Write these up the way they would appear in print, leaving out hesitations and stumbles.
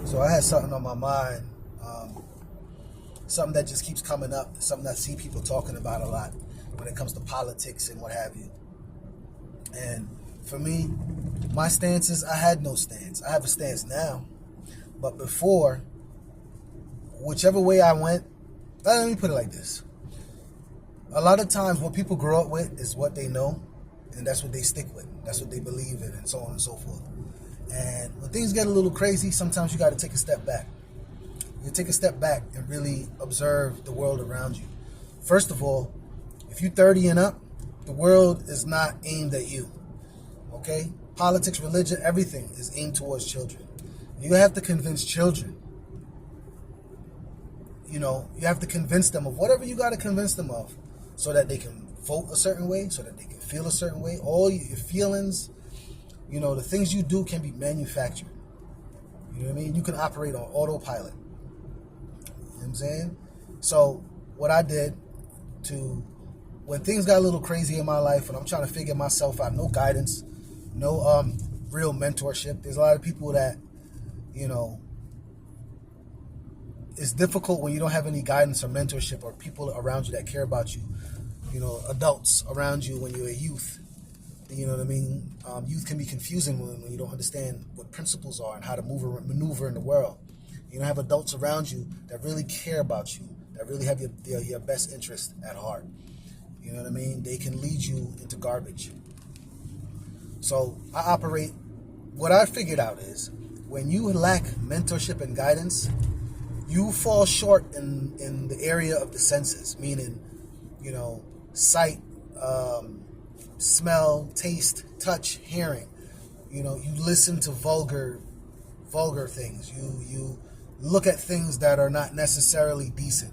So I had something on my mind, something that just keeps coming up, something I see people talking about a lot when it comes to politics and what have you. And for me, my stance is I had no stance. I have a stance now, but before, whichever way I went, let me put it like this. A lot of times what people grow up with is what they know, and that's what they stick with. That's what they believe in, and so on and so forth. And when things get a little crazy, sometimes you got to take a step back. You take a step back and really observe the world around you. First of all, if you're 30 and up, the world is not aimed at you. Okay? Politics, religion, everything is aimed towards children. You have to convince children. You have to convince them of whatever you got to convince them of so that they can vote a certain way, so that they can feel a certain way. All your feelings, the things you do can be manufactured. You know what I mean? You can operate on autopilot. You know what I'm saying? So what I did when things got a little crazy in my life and I'm trying to figure myself out, no guidance, no real mentorship. There's a lot of people that, it's difficult when you don't have any guidance or mentorship or people around you that care about you, adults around you when you're a youth. You know what I mean? Youth can be confusing when you don't understand what principles are and how to maneuver in the world. You don't have adults around you that really care about you, that really have your best interest at heart. You know what I mean? They can lead you into garbage. So what I figured out is when you lack mentorship and guidance, you fall short in the area of the senses, meaning, sight, smell, taste, touch, hearing. You listen to vulgar things. You look at things that are not necessarily decent.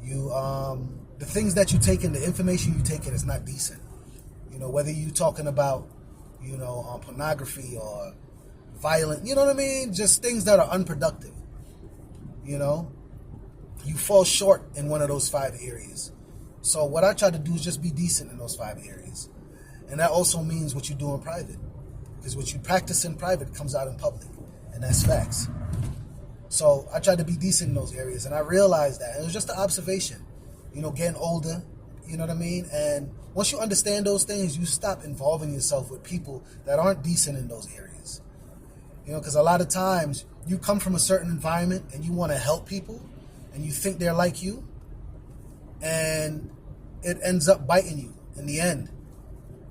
The things that you take in, the information you take in is not decent. Whether you're talking about, pornography or violent, you know what I mean? Just things that are unproductive. You fall short in one of those 5 areas. So what I try to do is just be decent in those 5 areas. And that also means what you do in private. Because what you practice in private comes out in public. And that's facts. So I tried to be decent in those areas. And I realized that. And it was just an observation. Getting older. You know what I mean? And once you understand those things, you stop involving yourself with people that aren't decent in those areas. Because a lot of times you come from a certain environment and you want to help people and you think they're like you. And it ends up biting you in the end.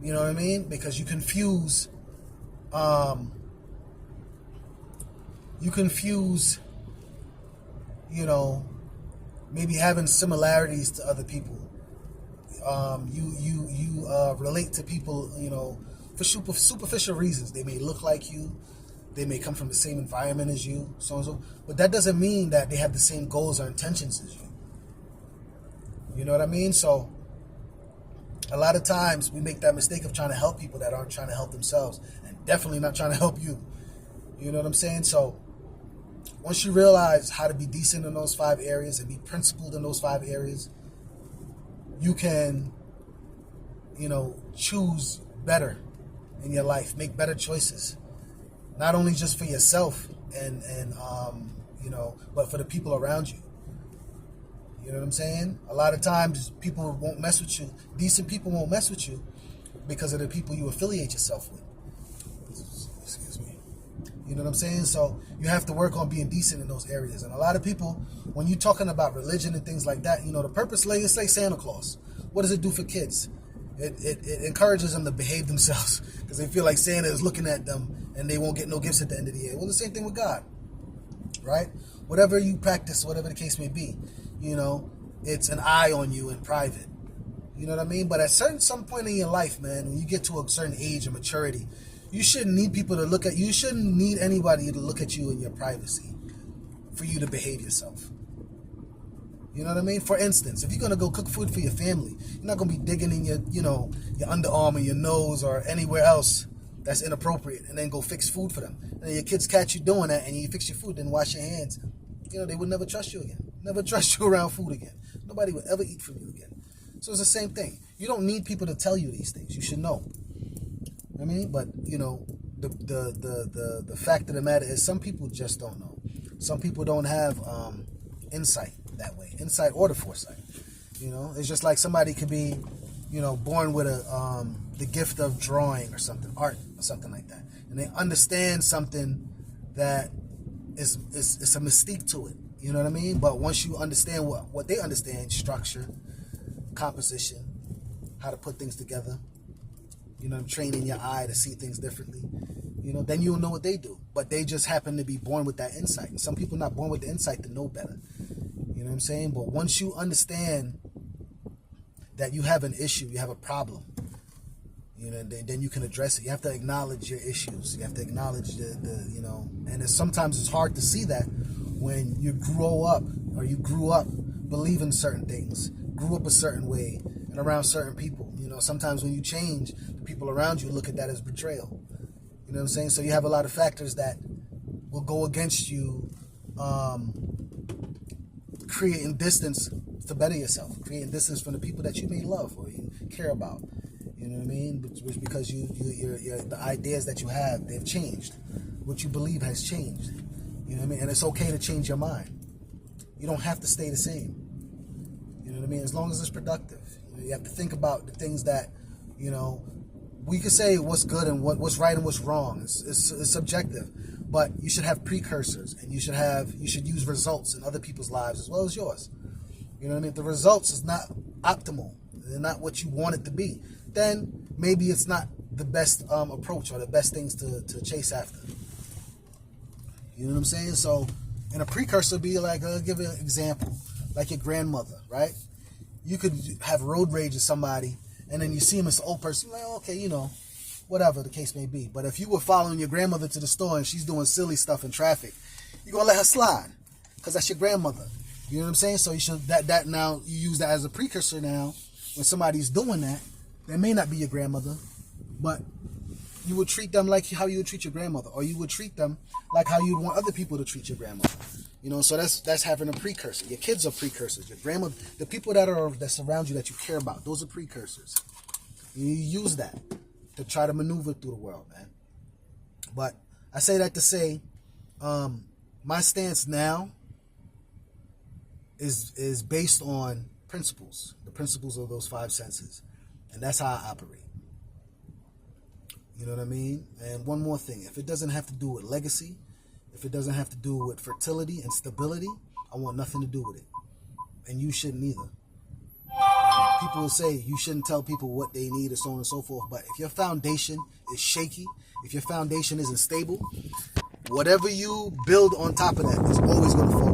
You know what I mean? Because you confuse, maybe having similarities to other people. You relate to people, for superficial reasons. They may look like you. They may come from the same environment as you, so and so. But that doesn't mean that they have the same goals or intentions as you. You know what I mean? So a lot of times we make that mistake of trying to help people that aren't trying to help themselves and definitely not trying to help you. You know what I'm saying? So once you realize how to be decent in those 5 areas and be principled in those 5 areas, you can, choose better in your life, make better choices. Not only just for yourself and but for the people around you. You know what I'm saying? A lot of times people won't mess with you. Decent people won't mess with you because of the people you affiliate yourself with. Excuse me. You know what I'm saying? So you have to work on being decent in those areas. And a lot of people, when you're talking about religion and things like that, the purpose, let's say Santa Claus. What does it do for kids? It encourages them to behave themselves because they feel like Santa is looking at them and they won't get no gifts at the end of the year. Well, the same thing with God, right? Whatever you practice, whatever the case may be, it's an eye on you in private. You know what I mean? But at some point in your life, man, when you get to a certain age of maturity, you shouldn't need people to look at you. You shouldn't need anybody to look at you in your privacy for you to behave yourself. You know what I mean? For instance, if you're going to go cook food for your family, you're not going to be digging in your underarm or your nose or anywhere else that's inappropriate and then go fix food for them. And your kids catch you doing that and you fix your food, then wash your hands. They would never trust you again. Never trust you around food again. Nobody would ever eat from you again. So it's the same thing. You don't need people to tell you these things. You should know. But the fact of the matter is some people just don't know. Some people don't have insight that way, insight or the foresight. You know, it's just like somebody could be, you know, born with the gift of drawing or something, art or something like that, and they understand something that is a mystique to it. You know what I mean? But once you understand what they understand, structure, composition, how to put things together, you know, training your eye to see things differently, you know, then you'll know what they do. But they just happen to be born with that insight. And some people are not born with the insight to know better. You know what I'm saying? But once you understand that you have an issue, you have a problem, you know, then you can address it. You have to acknowledge your issues. You have to acknowledge the you know, and sometimes it's hard to see that when you grew up believing certain things, grew up a certain way, and around certain people. You know, sometimes when you change, the people around you look at that as betrayal. You know what I'm saying? So you have a lot of factors that will go against you, creating distance to better yourself, creating distance from the people that you may love or you care about. You know what I mean? Because the ideas that you have, they've changed. What you believe has changed. You know what I mean? And it's okay to change your mind. You don't have to stay the same. You know what I mean? As long as it's productive. You have to think about the things that, you know, we could say what's good and what's right and what's wrong. It's subjective. But you should have precursors, and you should use results in other people's lives as well as yours. You know what I mean? If the results is not optimal, they're not what you want it to be, then maybe it's not the best approach or the best things to chase after. You know what I'm saying? So, and a precursor would be like, I'll give you an example, like your grandmother, right? You could have road rage with somebody, and then you see him as an old person, like, okay, you know, whatever the case may be. But if you were following your grandmother to the store and she's doing silly stuff in traffic, you're going to let her slide because that's your grandmother. You know what I'm saying? So you should, that now, you use that as a precursor now. When somebody's doing that, they may not be your grandmother, but you would treat them like how you would treat your grandmother, or you would treat them like how you'd want other people to treat your grandmother. You know, so that's having a precursor. Your kids are precursors. Your grandmother, the people that surround you that you care about, those are precursors. You use that to try to maneuver through the world, man. But I say that to say, my stance now is based on principles, the principles of those five senses, and that's how I operate. You know what I mean? And one more thing, if it doesn't have to do with legacy, if it doesn't have to do with fertility and stability, I want nothing to do with it, and you shouldn't either. People will say you shouldn't tell people what they need, or so on and so forth. But if your foundation is shaky, if your foundation isn't stable, whatever you build on top of that is always going to fall